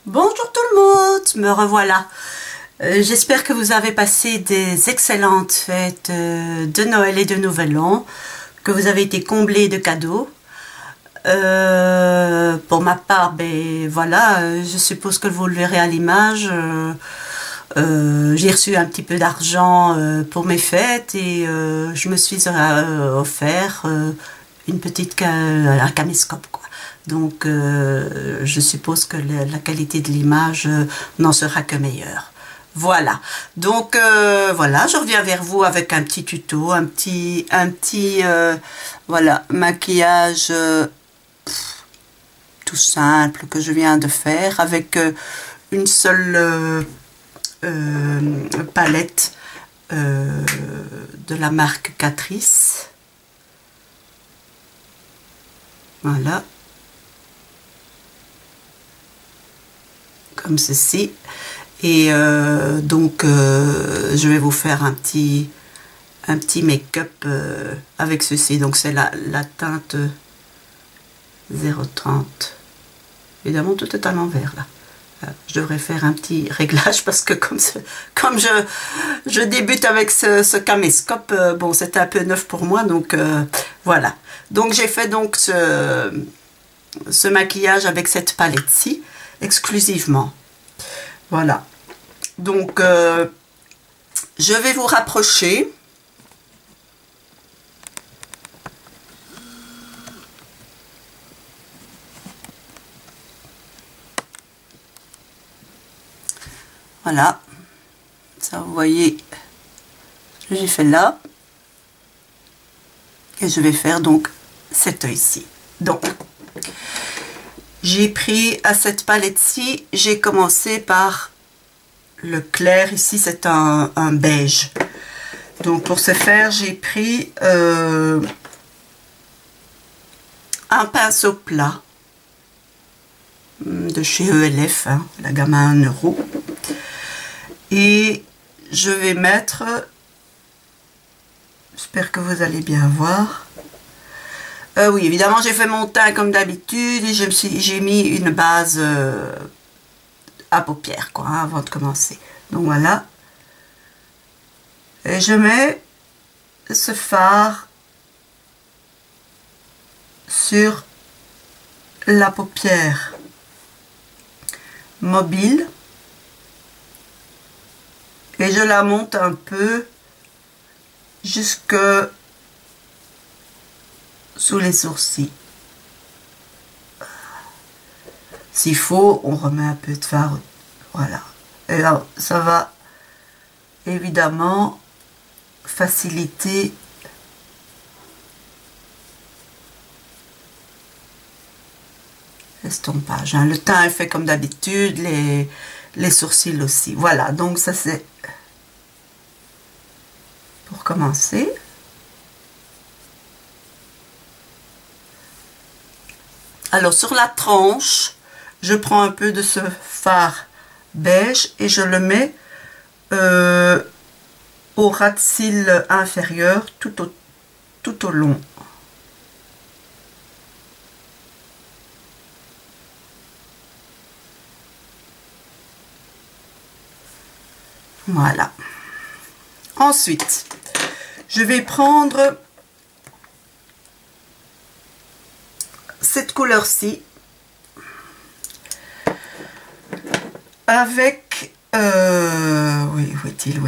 Bonjour tout le monde, me revoilà. J'espère que vous avez passé des excellentes fêtes de Noël et de Nouvel An, que vous avez été comblés de cadeaux. Pour ma part, ben voilà, je suppose que vous le verrez à l'image. J'ai reçu un petit peu d'argent pour mes fêtes et je me suis offert une petite un caméscope, quoi. Donc je suppose que la qualité de l'image n'en sera que meilleure. Voilà, donc voilà, je reviens vers vous avec un petit tuto, un petit voilà, maquillage tout simple que je viens de faire avec une seule palette de la marque Catrice. Voilà, comme ceci. Et donc je vais vous faire un petit make-up avec ceci. Donc c'est la teinte 030. Évidemment tout est à l'envers là. Je devrais faire un petit réglage parce que comme je débute avec ce caméscope, bon c'est un peu neuf pour moi, donc voilà. Donc j'ai fait donc ce maquillage avec cette palette-ci exclusivement. Voilà. Donc je vais vous rapprocher. Voilà, ça vous voyez ce que j'ai fait là, et je vais faire donc cet œil-ci. Donc j'ai pris à cette palette-ci, j'ai commencé par le clair, ici c'est un beige. Donc pour ce faire, j'ai pris un pinceau plat de chez ELF, hein, la gamme à 1 €. Et je vais mettre, j'espère que vous allez bien voir. Oui, évidemment, j'ai fait mon teint comme d'habitude et j'ai mis une base à paupières, quoi, hein, avant de commencer. Donc voilà. Et je mets ce fard sur la paupière mobile. Et je la monte un peu jusque sous les sourcils. S'il faut, on remet un peu de fard. Voilà. Et là, ça va évidemment faciliter l'estompage. Hein. Le teint est fait comme d'habitude, les sourcils aussi. Voilà, donc ça c'est pour commencer. Alors sur la tranche, je prends un peu de ce fard beige et je le mets au ras de cils inférieur tout au long. Voilà. Ensuite, je vais prendre cette couleur-ci avec oui, où est-il?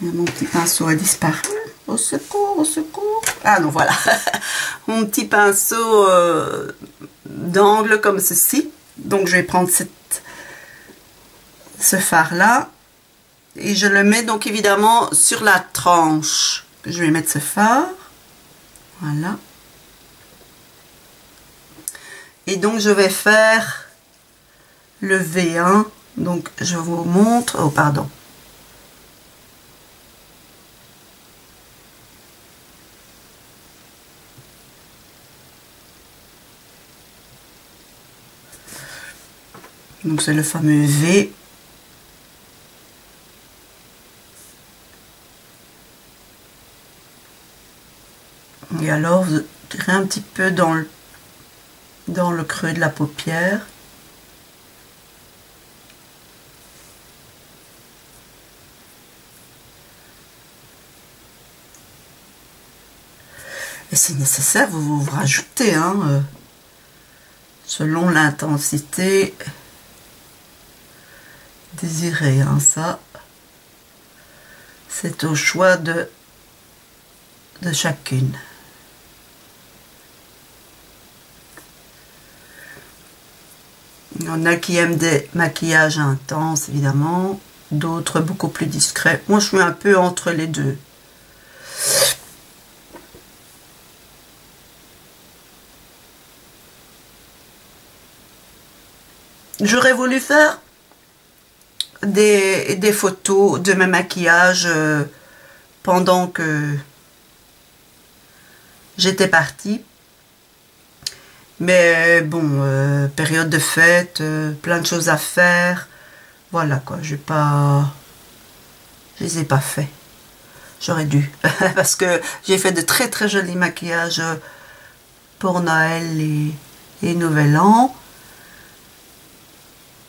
Mon petit pinceau a disparu. Au secours, au secours. Ah non, voilà. Mon petit pinceau d'angle comme ceci. Donc je vais prendre ce fard là et je le mets donc évidemment sur la tranche. Je vais mettre ce fard. Voilà. Et donc je vais faire le V1. Donc je vous montre. Oh pardon. Donc c'est le fameux V. Et alors vous tirez un petit peu dans le creux de la paupière. Et si nécessaire, vous rajoutez, hein, selon l'intensité désirée. Hein, ça, c'est au choix de chacune. Il y en a qui aiment des maquillages intenses, évidemment. D'autres beaucoup plus discrets. Moi, je suis un peu entre les deux. J'aurais voulu faire des photos de mes maquillages pendant que j'étais partie. Mais bon, période de fête, plein de choses à faire. Voilà quoi, je les ai pas fait. J'aurais dû. Parce que j'ai fait de très très jolis maquillages pour Noël et Nouvel An.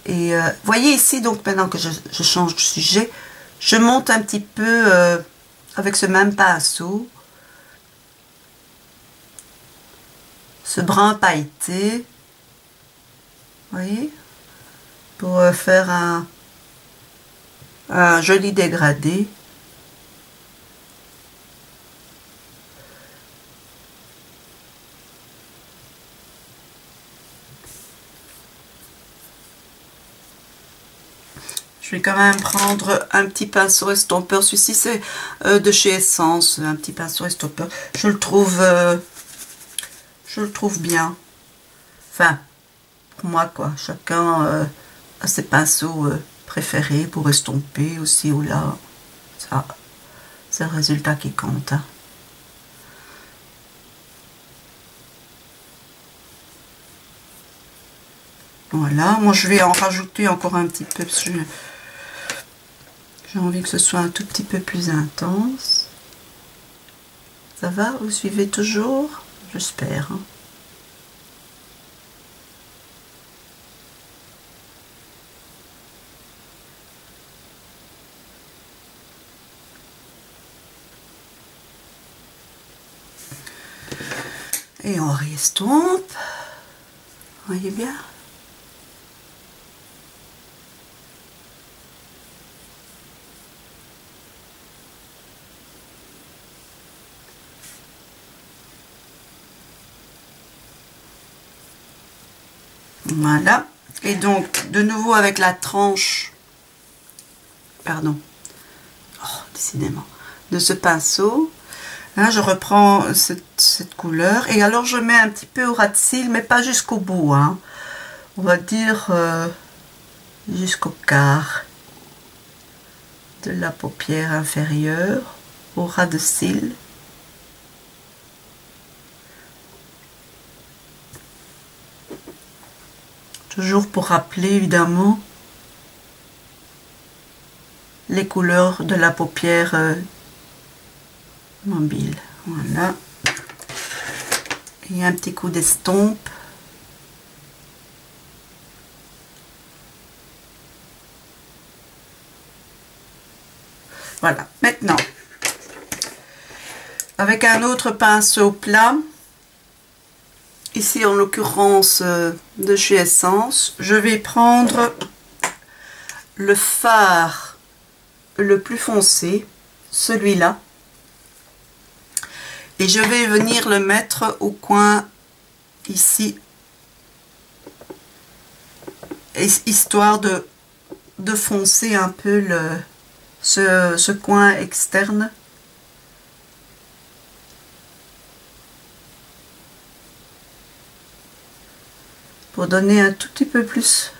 Et voyez ici, donc maintenant que je change de sujet, je monte un petit peu avec ce même pinceau. Ce brun pailleté, vous voyez, pour faire un joli dégradé. Je vais quand même prendre un petit pinceau estompeur. Celui-ci, c'est de chez Essence, un petit pinceau estompeur. Je le trouve bien. Enfin, pour moi, quoi. Chacun a ses pinceaux préférés pour estomper aussi ou là. Ça, c'est le résultat qui compte. Hein. Voilà, moi je vais en rajouter encore un petit peu parce que j'ai envie que ce soit un tout petit peu plus intense. Ça va? Vous suivez toujours? J'espère. Hein. Et on restompe. Vous voyez bien? Voilà. Et donc, de nouveau avec la tranche, pardon, oh, décidément, de ce pinceau, là, je reprends cette couleur. Et alors, je mets un petit peu au ras de cils, mais pas jusqu'au bout. Hein. On va dire jusqu'au quart de la paupière inférieure, au ras de cils. Toujours pour rappeler évidemment les couleurs de la paupière mobile. Voilà. Et un petit coup d'estompe. Voilà. Maintenant, avec un autre pinceau plat, ici en l'occurrence de chez Essence, je vais prendre le fard le plus foncé, celui-là, et je vais venir le mettre au coin ici, histoire de foncer un peu ce coin externe. Pour donner un tout petit peu plus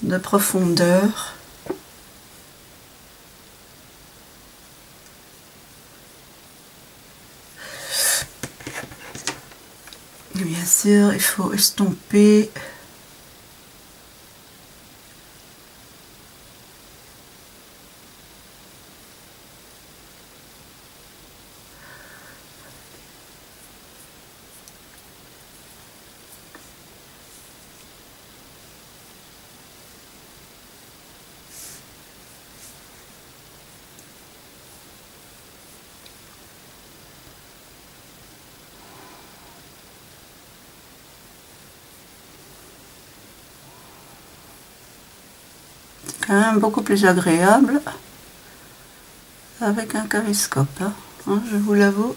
de profondeur. Et bien sûr, il faut estomper. C'est quand même beaucoup plus agréable avec un caméscope, hein, je vous l'avoue.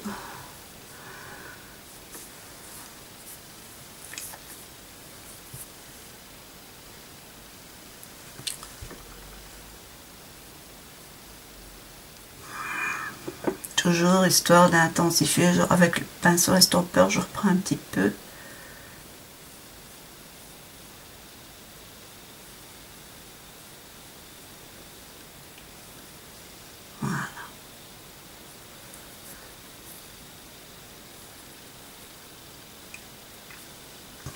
Toujours histoire d'intensifier, avec le pinceau estompeur, je reprends un petit peu. Voilà.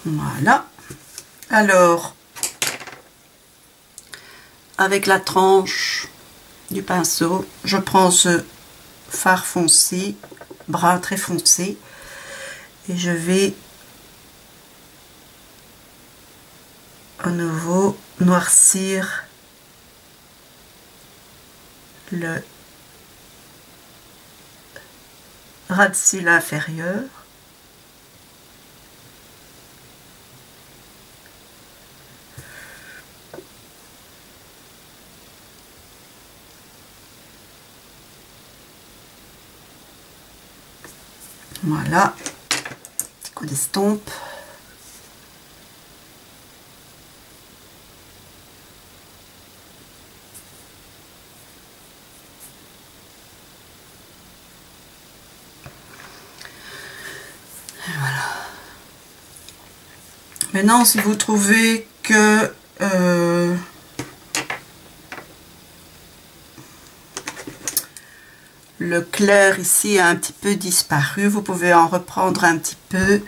Voilà. Alors, avec la tranche du pinceau, je prends ce fard foncé, brun très foncé, et je vais à nouveau noircir le ras de cils inférieur. Voilà, petit coup d'estompe. Voilà. Maintenant, si vous trouvez que le clair ici a un petit peu disparu, vous pouvez en reprendre un petit peu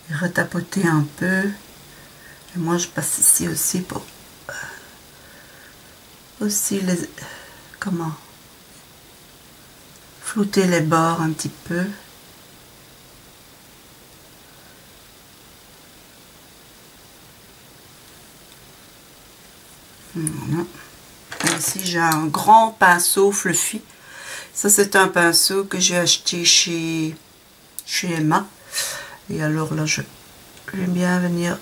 et retapoter un peu. Et moi, je passe ici aussi pour aussi les comment flouter les bords un petit peu. Voilà. Et ici, j'ai un grand pinceau fluffy. Ça, c'est un pinceau que j'ai acheté chez Emma. Et alors là, je vais bien venir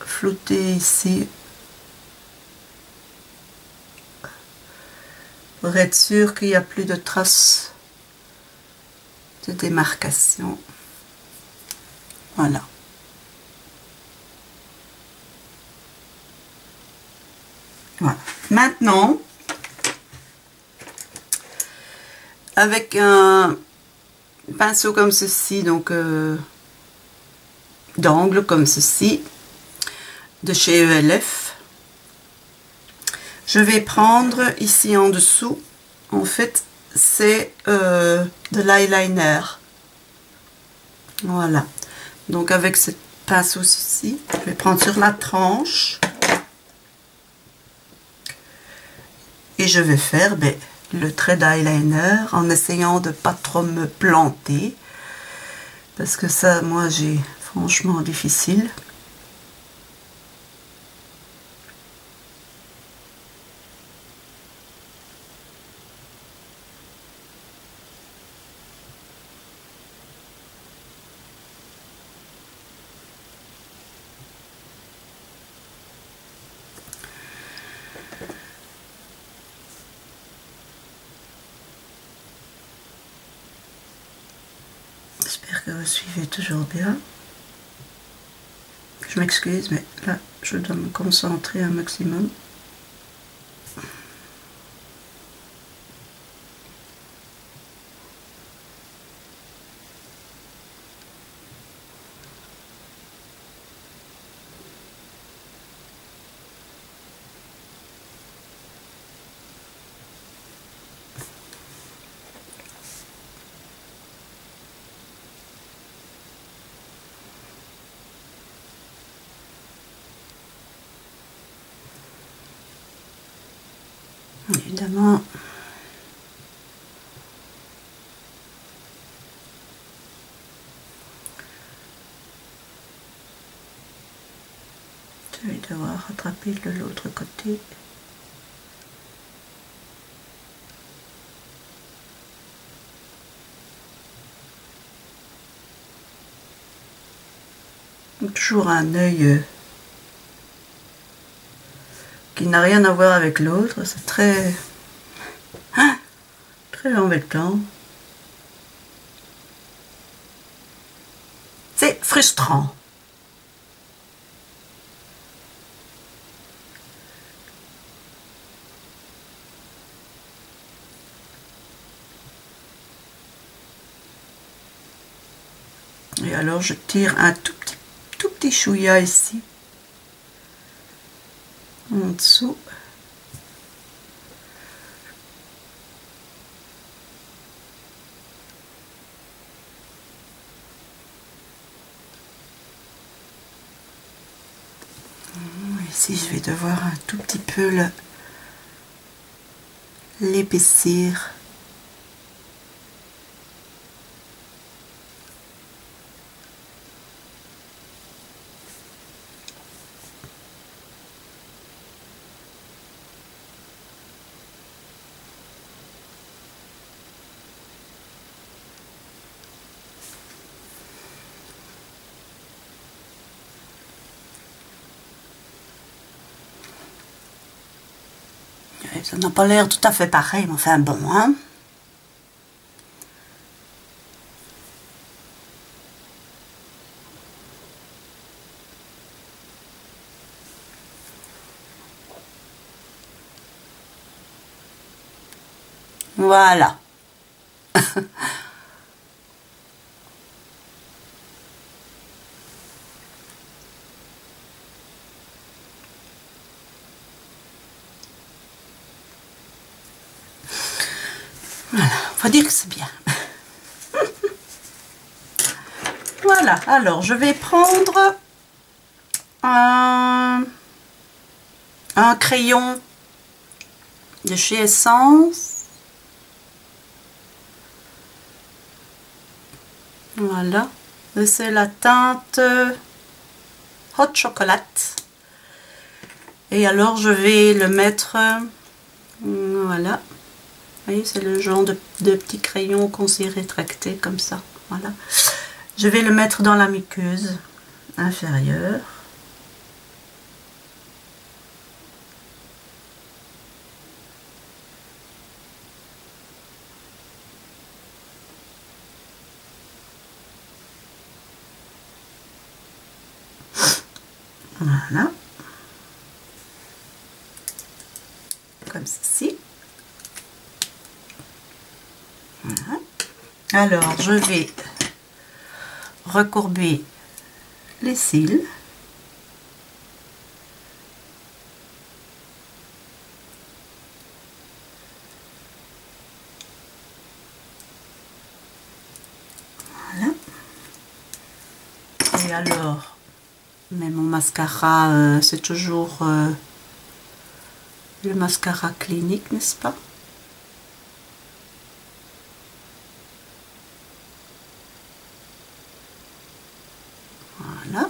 flouter ici pour être sûr qu'il n'y a plus de traces de démarcation. Voilà. Voilà. Maintenant, avec un pinceau comme ceci, donc d'angle comme ceci, de chez ELF, je vais prendre ici en dessous, en fait, c'est de l'eyeliner. Voilà. Donc avec ce pinceau-ci, je vais prendre sur la tranche et je vais faire le trait d'eyeliner en essayant de pas trop me planter, parce que ça, moi, j'ai franchement difficile. J'espère que vous suivez toujours bien. Je m'excuse, mais là, je dois me concentrer un maximum. Évidemment, je vais devoir rattraper de l'autre côté. Toujours un œil qui n'a rien à voir avec l'autre. C'est très, très embêtant. C'est frustrant. Et alors je tire un tout petit chouïa ici, en dessous. Ici je vais devoir un tout petit peu l'épaissir. Ça n'a pas l'air tout à fait pareil, mais enfin bon, hein. Voilà. Voilà, faut dire que c'est bien. Voilà, alors je vais prendre un crayon de chez Essence. Voilà, c'est la teinte Hot Chocolate. Et alors je vais le mettre, voilà. Vous voyez, c'est le genre de petit crayon qu'on s'est rétracté comme ça. Voilà. Je vais le mettre dans la muqueuse inférieure. Voilà. Comme ceci. Voilà. Alors, je vais recourber les cils. Voilà. Et alors, mais mon mascara, c'est toujours le mascara Clinique, n'est-ce pas? Voilà.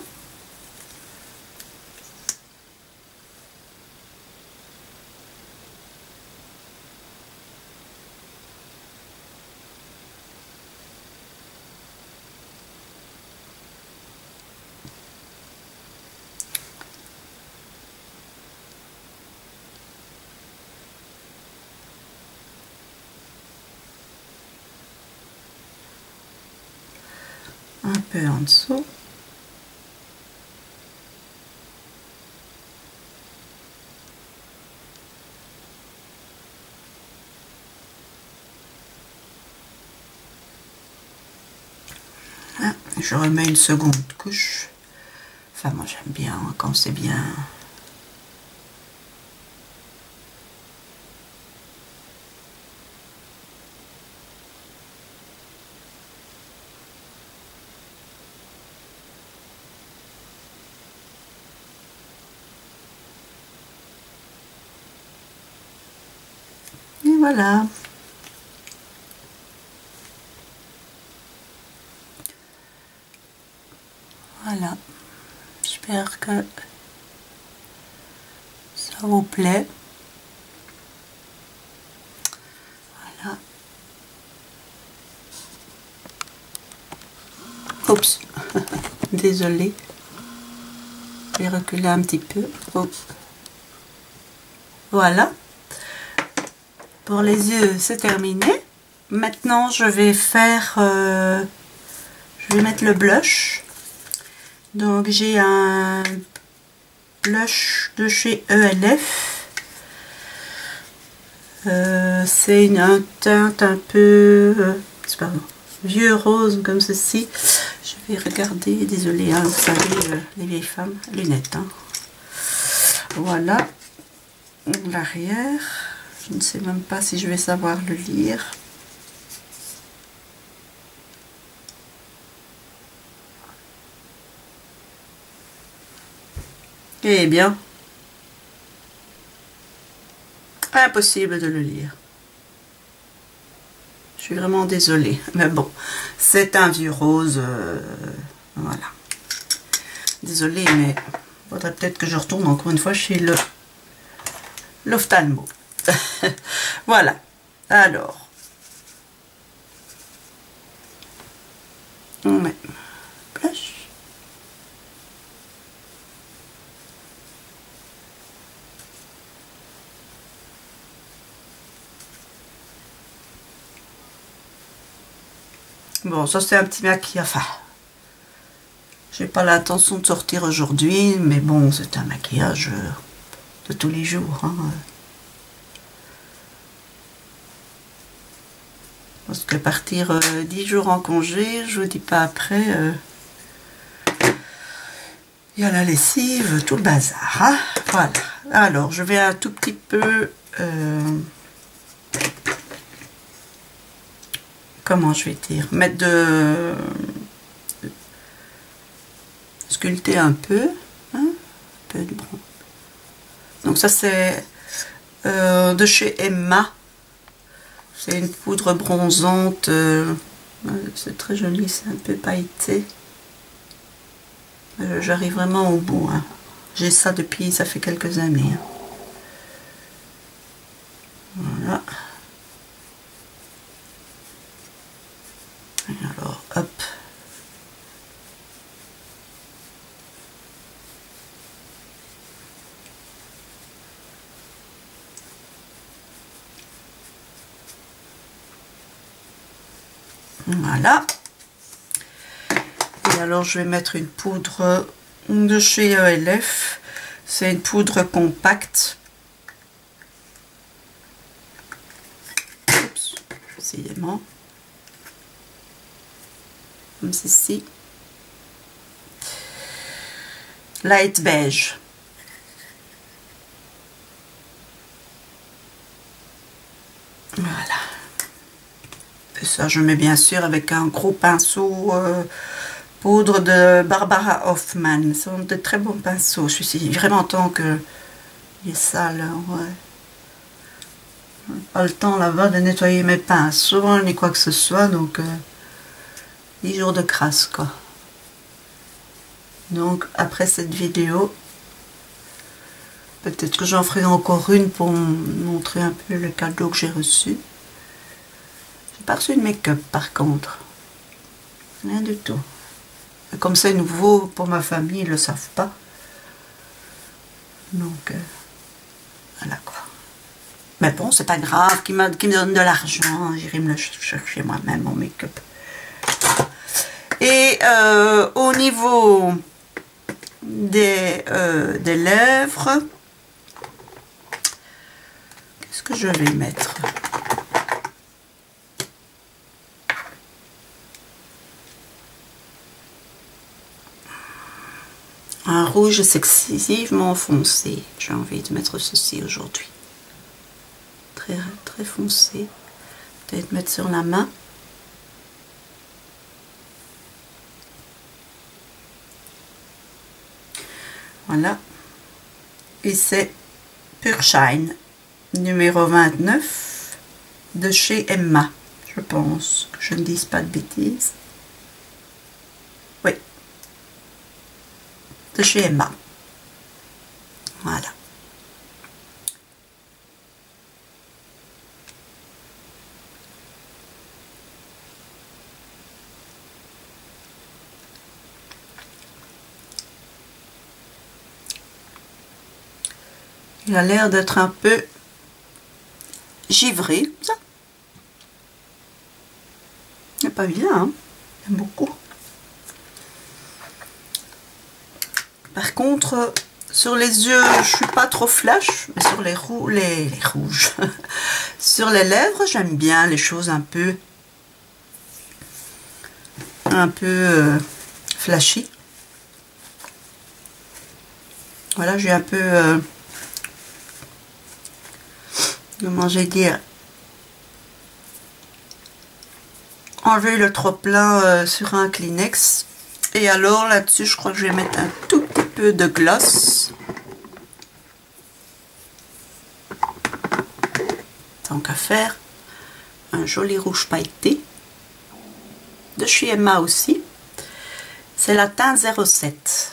Un peu en dessous. Voilà. Je remets une seconde couche. Enfin, moi j'aime bien quand c'est bien. Et voilà. Voilà. J'espère que ça vous plaît. Voilà. Oups. Désolée. Je vais reculer un petit peu. Oh. Voilà. Pour les yeux, c'est terminé. Maintenant, je vais faire... je vais mettre le blush. Donc, j'ai un blush de chez ELF. C'est un teinte un peu... pardon, vieux rose comme ceci. Je vais regarder, désolée, hein, vous savez, les vieilles femmes, lunettes. Hein. Voilà. L'arrière. Je ne sais même pas si je vais savoir le lire. Eh bien, impossible de le lire. Je suis vraiment désolée. Mais bon, c'est un vieux rose. Voilà. Désolée, mais il faudrait peut-être que je retourne encore une fois chez l'ophtalmo. Voilà. Alors, on met blush. Bon, ça c'est un petit maquillage. Enfin, j'ai pas l'intention de sortir aujourd'hui, mais bon, c'est un maquillage de tous les jours. Hein. Parce que partir 10 jours en congé, je vous dis pas après, il y a la lessive, tout le bazar. Hein. Voilà. Alors, je vais un tout petit peu... comment je vais dire, mettre de sculpter un peu, hein, un peu de bronze. Donc ça c'est de chez Emma, c'est une poudre bronzante, c'est très joli, c'est un peu pailleté. J'arrive vraiment au bout, hein. J'ai ça depuis, ça fait quelques années. Hein. Voilà. Et alors, hop. Voilà. Et alors, je vais mettre une poudre de chez ELF. C'est une poudre compacte. Oups, décidément. Comme ceci. Light beige. Voilà. Et ça, je mets bien sûr avec un gros pinceau poudre de Barbara Hoffman. Ce sont de très bons pinceaux. Je suis vraiment temps que il est sale. Ouais. Pas le temps là-bas de nettoyer mes pinceaux ni quoi que ce soit. Donc, 10 jours de crasse, quoi. Donc, après cette vidéo, peut-être que j'en ferai encore une pour montrer un peu le cadeau que j'ai reçu. J'ai pas reçu de make-up par contre. Rien du tout. Et comme c'est nouveau pour ma famille, ils le savent pas. Donc, voilà quoi. Mais bon, c'est pas grave, qui me donne de l'argent. J'irai me le chercher moi-même, mon make-up. Et au niveau des lèvres, qu'est-ce que je vais mettre? Un rouge excessivement foncé. J'ai envie de mettre ceci aujourd'hui. Très, très foncé. Peut-être mettre sur la main. Voilà. Et c'est Pure Shine, numéro 29, de chez Emma. Je pense que je ne dise pas de bêtises. Oui. De chez Emma. Voilà. Et Il a l'air d'être un peu givré, ça. C'est pas bien, hein? J'aime beaucoup. Par contre, sur les yeux, je suis pas trop flash, mais sur les rouges, sur les lèvres, j'aime bien les choses un peu flashy. Voilà, j'ai un peu, comment je vais dire, enlever le trop plein sur un Kleenex. Et alors là-dessus, je crois que je vais mettre un tout petit peu de gloss. Tant qu'à faire, un joli rouge pailleté. De chez Emma aussi. C'est la teinte 07.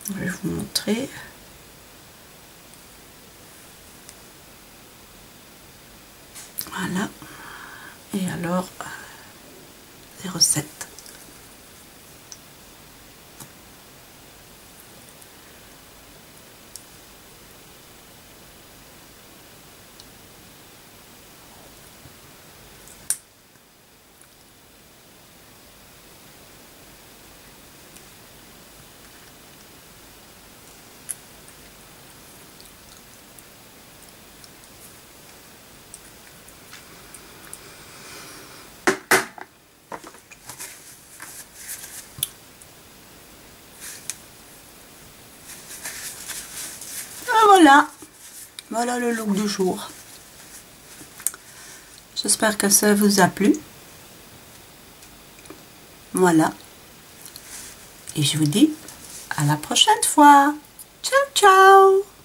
Je vais vous montrer. Voilà. Et alors, 07. Voilà, voilà le look du jour. J'espère que ça vous a plu. Voilà. Et je vous dis à la prochaine fois. Ciao, ciao!